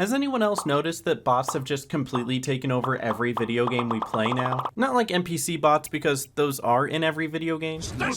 Has anyone else noticed that bots have just completely taken over every video game we play now? Not like NPC bots, because those are in every video game. How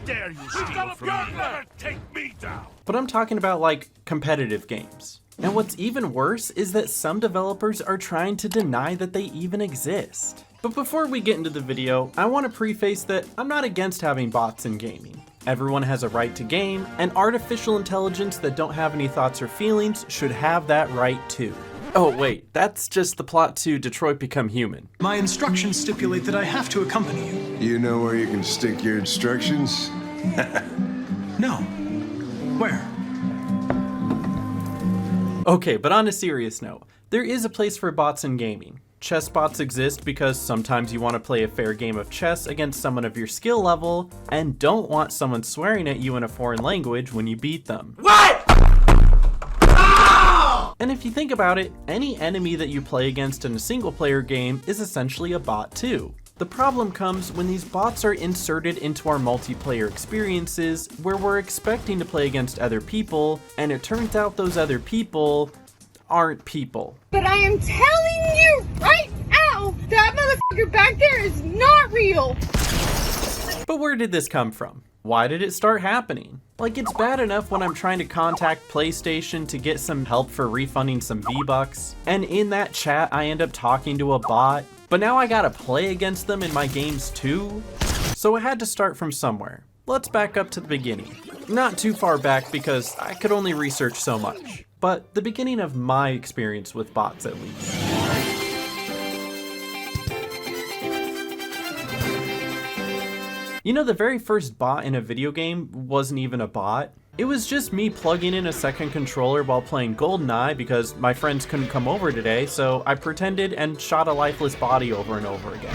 dare you steal from me? Take me down. But I'm talking about like competitive games. And what's even worse is that some developers are trying to deny that they even exist. But before we get into the video, I want to preface that I'm not against having bots in gaming. Everyone has a right to game, and artificial intelligence that don't have any thoughts or feelings should have that right too. Oh wait, that's just the plot to Detroit Become Human. My instructions stipulate that I have to accompany you. You know where you can stick your instructions? No. Where? Okay, but on a serious note, there is a place for bots in gaming. Chess bots exist because sometimes you want to play a fair game of chess against someone of your skill level and don't want someone swearing at you in a foreign language when you beat them. What? And if you think about it, any enemy that you play against in a single player game is essentially a bot too. The problem comes when these bots are inserted into our multiplayer experiences where we're expecting to play against other people, and it turns out those other people aren't people. But I am telling you right now, that motherfucker back there is not real. But where did this come from? Why did it start happening? Like, it's bad enough when I'm trying to contact PlayStation to get some help for refunding some V-Bucks, and in that chat I end up talking to a bot, but now I gotta play against them in my games too? So I had to start from somewhere. Let's back up to the beginning. Not too far back because I could only research so much, but the beginning of my experience with bots at least. You know, the very first bot in a video game wasn't even a bot. It was just me plugging in a second controller while playing GoldenEye because my friends couldn't come over today, so I pretended and shot a lifeless body over and over again.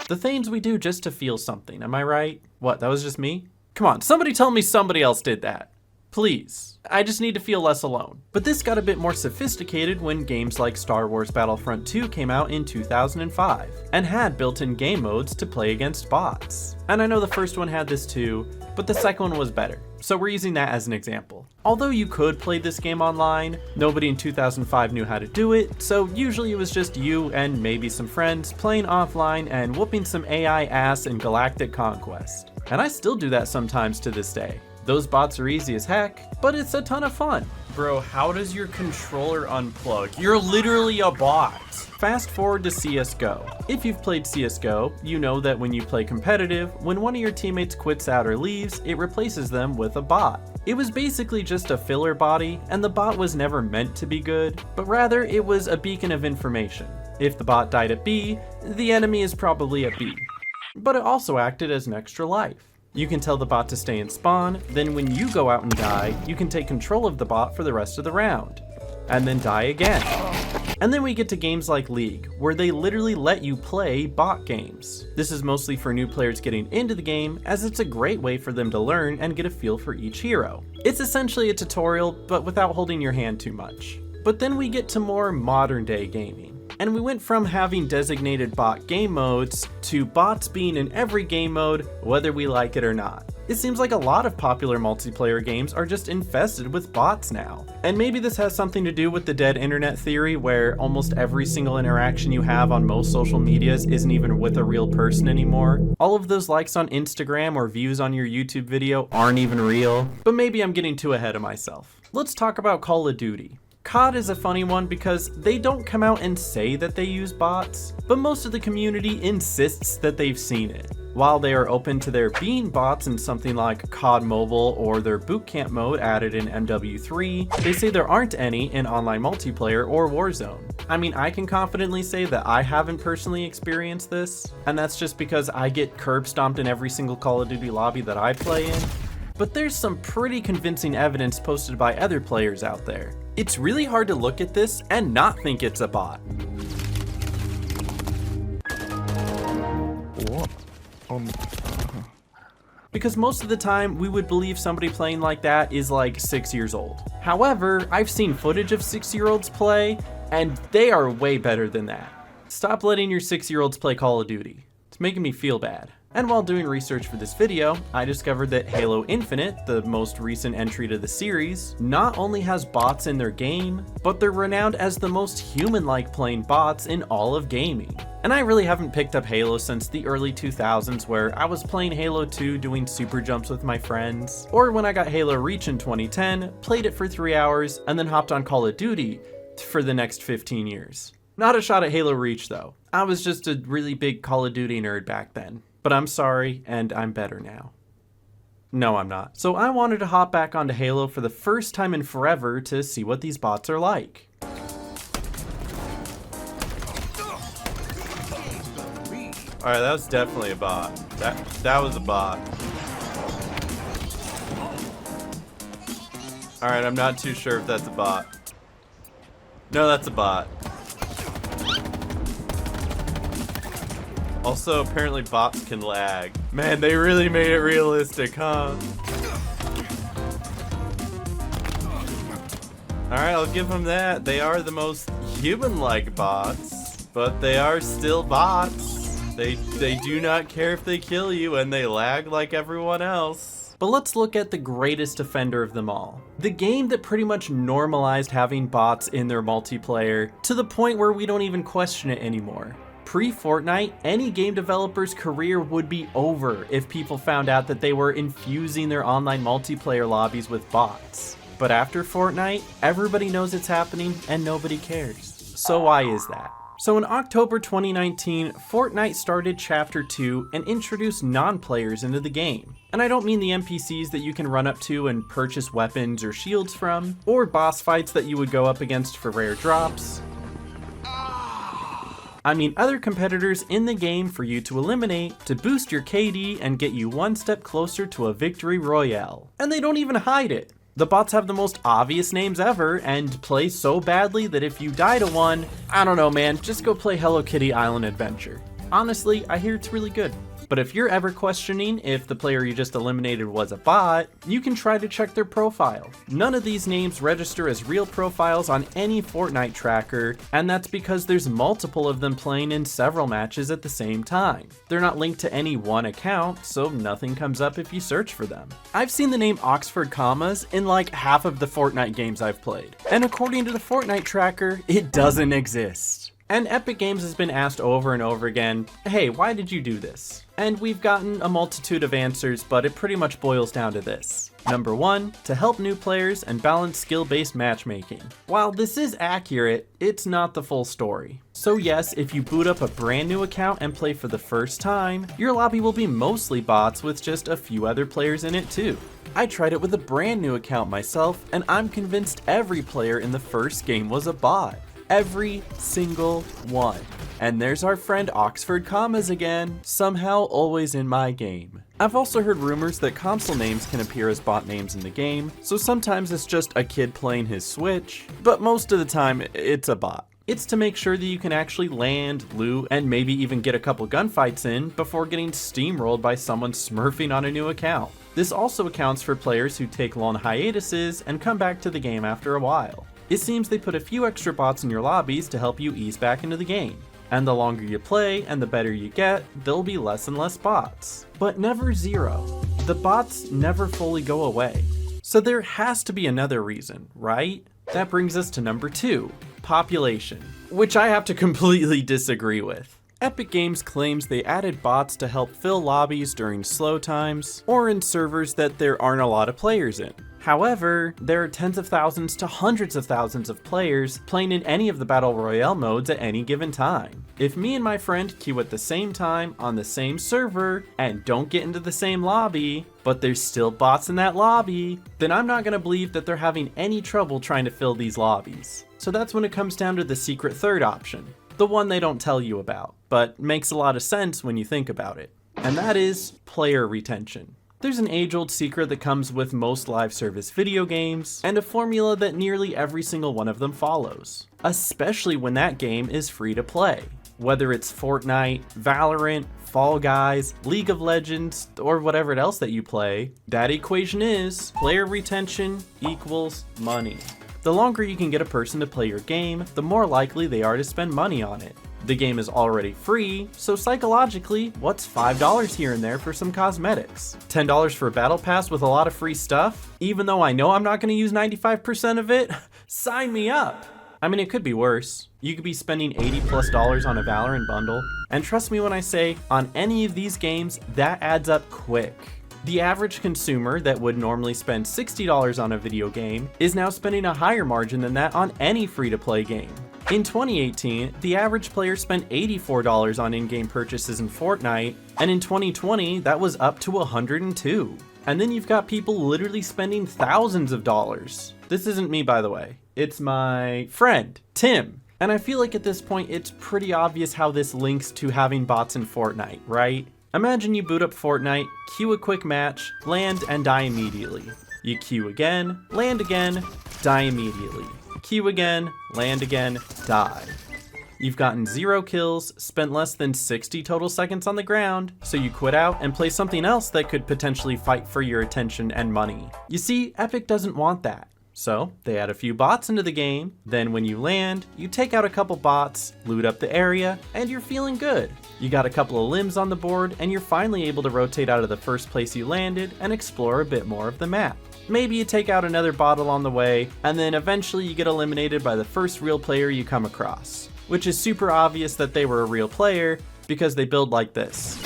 The things we do just to feel something, am I right? What, that was just me? Come on, somebody tell me somebody else did that. Please. I just need to feel less alone. But this got a bit more sophisticated when games like Star Wars Battlefront 2 came out in 2005 and had built-in game modes to play against bots. And I know the first one had this too, but the second one was better, so we're using that as an example. Although you could play this game online, nobody in 2005 knew how to do it, so usually it was just you and maybe some friends playing offline and whooping some AI ass in Galactic Conquest. And I still do that sometimes to this day. Those bots are easy as heck, but it's a ton of fun. Bro, how does your controller unplug? You're literally a bot. Fast forward to CSGO. If you've played CSGO, you know that when you play competitive, when one of your teammates quits out or leaves, it replaces them with a bot. It was basically just a filler body, and the bot was never meant to be good, but rather it was a beacon of information. If the bot died at B, the enemy is probably at B. But it also acted as an extra life. You can tell the bot to stay in spawn, then when you go out and die, you can take control of the bot for the rest of the round, and then die again. And then we get to games like League, where they literally let you play bot games. This is mostly for new players getting into the game, as it's a great way for them to learn and get a feel for each hero. It's essentially a tutorial, but without holding your hand too much. But then we get to more modern day gaming. And we went from having designated bot game modes to bots being in every game mode, whether we like it or not. It seems like a lot of popular multiplayer games are just infested with bots now. And maybe this has something to do with the dead internet theory, where almost every single interaction you have on most social medias isn't even with a real person anymore. All of those likes on Instagram or views on your YouTube video aren't even real. But maybe I'm getting too ahead of myself. Let's talk about Call of Duty. COD is a funny one because they don't come out and say that they use bots, but most of the community insists that they've seen it. While they are open to there being bots in something like COD Mobile or their bootcamp mode added in MW3, they say there aren't any in online multiplayer or Warzone. I mean, I can confidently say that I haven't personally experienced this, and that's just because I get curb stomped in every single Call of Duty lobby that I play in. But there's some pretty convincing evidence posted by other players out there. It's really hard to look at this and not think it's a bot. What? Because most of the time, we would believe somebody playing like that is like 6 years old. However, I've seen footage of 6-year-olds play, and they are way better than that. Stop letting your 6-year-olds play Call of Duty. It's making me feel bad. And while doing research for this video, I discovered that Halo Infinite, the most recent entry to the series, not only has bots in their game, but they're renowned as the most human-like playing bots in all of gaming. And I really haven't picked up Halo since the early 2000s, where I was playing Halo 2 doing super jumps with my friends, or when I got Halo Reach in 2010, played it for 3 hours, and then hopped on Call of Duty for the next 15 years. Not a shot at Halo Reach though. I was just a really big Call of Duty nerd back then. But I'm sorry, and I'm better now. No, I'm not. So I wanted to hop back onto Halo for the first time in forever to see what these bots are like. Alright, that was definitely a bot. That was a bot. Alright, I'm not too sure if that's a bot. No, that's a bot. Also, apparently bots can lag. Man, they really made it realistic, huh? Alright, I'll give them that. They are the most human-like bots, but they are still bots. They do not care if they kill you, and they lag like everyone else. But let's look at the greatest offender of them all. The game that pretty much normalized having bots in their multiplayer to the point where we don't even question it anymore. Pre-Fortnite, any game developer's career would be over if people found out that they were infusing their online multiplayer lobbies with bots. But after Fortnite, everybody knows it's happening and nobody cares. So why is that? So in October 2019, Fortnite started Chapter 2 and introduced non-players into the game. And I don't mean the NPCs that you can run up to and purchase weapons or shields from, or boss fights that you would go up against for rare drops. I mean other competitors in the game for you to eliminate to boost your KD and get you one step closer to a victory royale. And they don't even hide it. The bots have the most obvious names ever and play so badly that if you die to one, I don't know man, just go play Hello Kitty Island Adventure. Honestly, I hear it's really good. But if you're ever questioning if the player you just eliminated was a bot, you can try to check their profile. None of these names register as real profiles on any Fortnite tracker, and that's because there's multiple of them playing in several matches at the same time. They're not linked to any one account, so nothing comes up if you search for them. I've seen the name Oxford Commas in like half of the Fortnite games I've played, and according to the Fortnite tracker, it doesn't exist. And Epic Games has been asked over and over again, hey, why did you do this? And we've gotten a multitude of answers, but it pretty much boils down to this. Number 1, to help new players and balance skill-based matchmaking. While this is accurate, it's not the full story. So yes, if you boot up a brand new account and play for the first time, your lobby will be mostly bots with just a few other players in it too. I tried it with a brand new account myself, and I'm convinced every player in the first game was a bot. Every single one. And there's our friend Oxford Commas again, somehow always in my game. I've also heard rumors that console names can appear as bot names in the game, so sometimes it's just a kid playing his Switch, but most of the time it's a bot. It's to make sure that you can actually land, loot, and maybe even get a couple gunfights in before getting steamrolled by someone smurfing on a new account. This also accounts for players who take long hiatuses and come back to the game after a while. It seems they put a few extra bots in your lobbies to help you ease back into the game. And the longer you play and the better you get, there'll be less and less bots. But never zero. The bots never fully go away. So there has to be another reason, right? That brings us to number 2, population, which I have to completely disagree with. Epic Games claims they added bots to help fill lobbies during slow times, or in servers that there aren't a lot of players in. However, there are tens of thousands to hundreds of thousands of players playing in any of the Battle Royale modes at any given time. If me and my friend queue at the same time on the same server and don't get into the same lobby, but there's still bots in that lobby, then I'm not going to believe that they're having any trouble trying to fill these lobbies. So that's when it comes down to the secret third option, the one they don't tell you about, but makes a lot of sense when you think about it. And that is player retention. There's an age-old secret that comes with most live service video games, and a formula that nearly every single one of them follows, especially when that game is free to play. Whether it's Fortnite, Valorant, Fall Guys, League of Legends, or whatever else that you play, that equation is player retention equals money. The longer you can get a person to play your game, the more likely they are to spend money on it. The game is already free, so psychologically, what's $5 here and there for some cosmetics? $10 for a battle pass with a lot of free stuff? Even though I know I'm not going to use 95% of it? Sign me up! I mean, it could be worse. You could be spending $80+ on a Valorant bundle. And trust me when I say, on any of these games, that adds up quick. The average consumer that would normally spend $60 on a video game is now spending a higher margin than that on any free-to-play game. In 2018, the average player spent $84 on in-game purchases in Fortnite, and in 2020, that was up to $102. And then you've got people literally spending thousands of dollars. This isn't me, by the way. It's my friend, Tim. And I feel like at this point, it's pretty obvious how this links to having bots in Fortnite, right? Imagine you boot up Fortnite, queue a quick match, land, and die immediately. You queue again, land again, die immediately. Queue again, land again, die. You've gotten 0 kills, spent less than 60 total seconds on the ground, so you quit out and play something else that could potentially fight for your attention and money. You see, Epic doesn't want that. So they add a few bots into the game, then when you land, you take out a couple bots, loot up the area, and you're feeling good. You got a couple of limbs on the board, and you're finally able to rotate out of the first place you landed and explore a bit more of the map. Maybe you take out another bot along the way, and then eventually you get eliminated by the first real player you come across. Which is super obvious that they were a real player, because they build like this.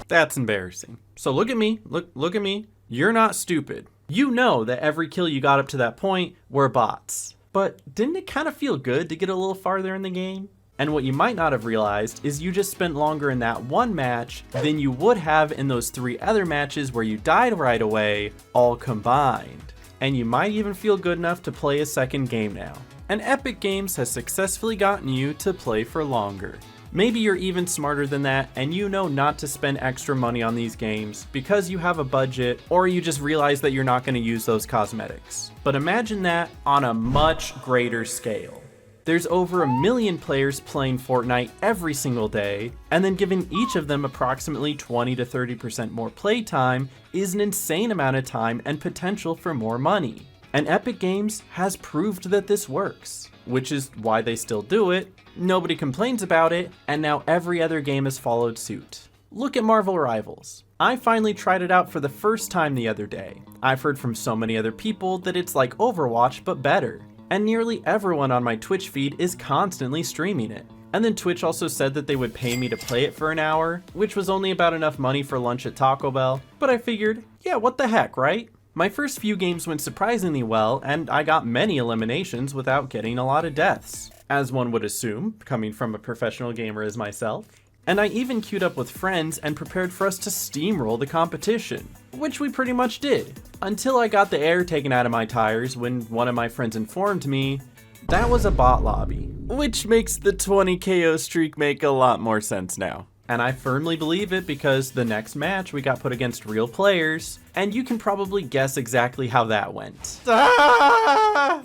That's embarrassing. So look at me, look at me. You're not stupid. You know that every kill you got up to that point were bots. But didn't it kind of feel good to get a little farther in the game? And what you might not have realized is you just spent longer in that one match than you would have in those 3 other matches where you died right away, all combined. And you might even feel good enough to play a second game now. And Epic Games has successfully gotten you to play for longer. Maybe you're even smarter than that and you know not to spend extra money on these games because you have a budget, or you just realize that you're not going to use those cosmetics. But imagine that on a much greater scale. There's over 1 million players playing Fortnite every single day, and then giving each of them approximately 20 to 30% more playtime is an insane amount of time and potential for more money. And Epic Games has proved that this works, which is why they still do it, nobody complains about it, and now every other game has followed suit. Look at Marvel Rivals. I finally tried it out for the first time the other day. I've heard from so many other people that it's like Overwatch but better. And nearly everyone on my Twitch feed is constantly streaming it. And then Twitch also said that they would pay me to play it for an hour, which was only about enough money for lunch at Taco Bell, but I figured, yeah, what the heck, right? My first few games went surprisingly well, and I got many eliminations without getting a lot of deaths, as one would assume, coming from a professional gamer as myself. And I even queued up with friends and prepared for us to steamroll the competition, which we pretty much did, until I got the air taken out of my tires when one of my friends informed me that was a bot lobby, which makes the 20 KO streak make a lot more sense now. And I firmly believe it because the next match we got put against real players, and you can probably guess exactly how that went. I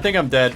think I'm dead.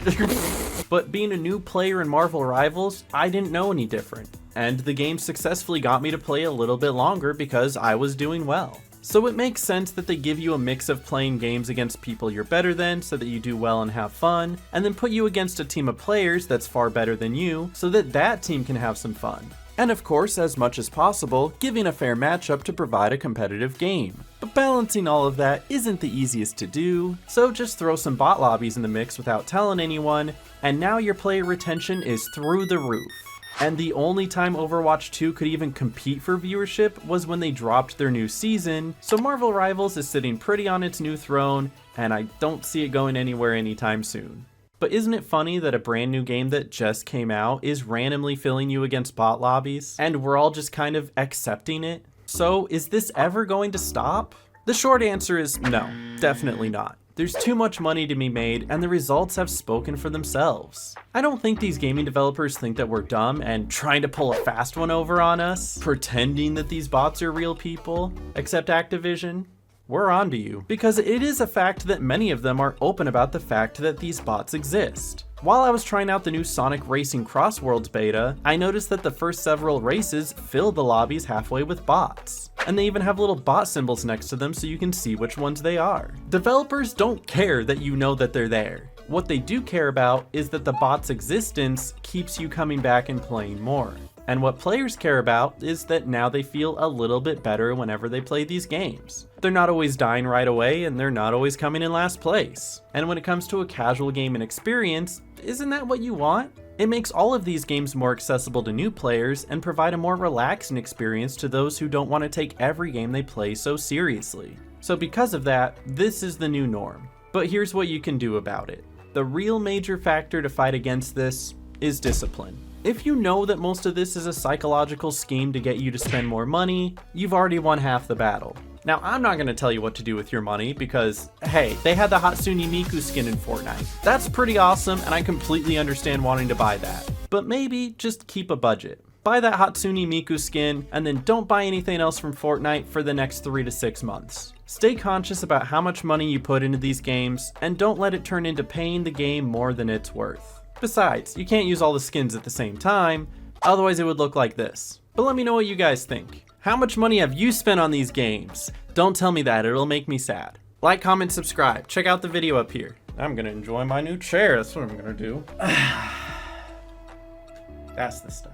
But being a new player in Marvel Rivals, I didn't know any different. And the game successfully got me to play a little bit longer because I was doing well. So it makes sense that they give you a mix of playing games against people you're better than so that you do well and have fun, and then put you against a team of players that's far better than you so that that team can have some fun. And of course, as much as possible, giving a fair matchup to provide a competitive game. But balancing all of that isn't the easiest to do, so just throw some bot lobbies in the mix without telling anyone, and now your player retention is through the roof. And the only time Overwatch 2 could even compete for viewership was when they dropped their new season, so Marvel Rivals is sitting pretty on its new throne, and I don't see it going anywhere anytime soon. But isn't it funny that a brand new game that just came out is randomly filling you against bot lobbies, and we're all just kind of accepting it? So is this ever going to stop? The short answer is no, definitely not. There's too much money to be made, and the results have spoken for themselves. I don't think these gaming developers think that we're dumb and trying to pull a fast one over on us, pretending that these bots are real people, except Activision. We're on to you, because it is a fact that many of them are open about the fact that these bots exist. While I was trying out the new Sonic Racing Crossworlds beta, I noticed that the first several races filled the lobbies halfway with bots. and they even have little bot symbols next to them so you can see which ones they are. Developers don't care that you know that they're there. What they do care about is that the bot's existence keeps you coming back and playing more. And what players care about is that now they feel a little bit better whenever they play these games. They're not always dying right away, and they're not always coming in last place. And when it comes to a casual gaming experience, isn't that what you want? It makes all of these games more accessible to new players and provide a more relaxing experience to those who don't want to take every game they play so seriously. So because of that, this is the new norm. But here's what you can do about it. The real major factor to fight against this is discipline. If you know that most of this is a psychological scheme to get you to spend more money, you've already won half the battle. Now, I'm not going to tell you what to do with your money because, hey, they had the Hatsune Miku skin in Fortnite. That's pretty awesome, and I completely understand wanting to buy that. But maybe just keep a budget. Buy that Hatsune Miku skin, and then don't buy anything else from Fortnite for the next 3 to 6 months. Stay conscious about how much money you put into these games, and don't let it turn into paying the game more than it's worth. Besides, you can't use all the skins at the same time, otherwise it would look like this. But let me know what you guys think. How much money have you spent on these games? Don't tell me that, it'll make me sad. Like, comment, subscribe. Check out the video up here. I'm gonna enjoy my new chair, that's what I'm gonna do. That's the stuff.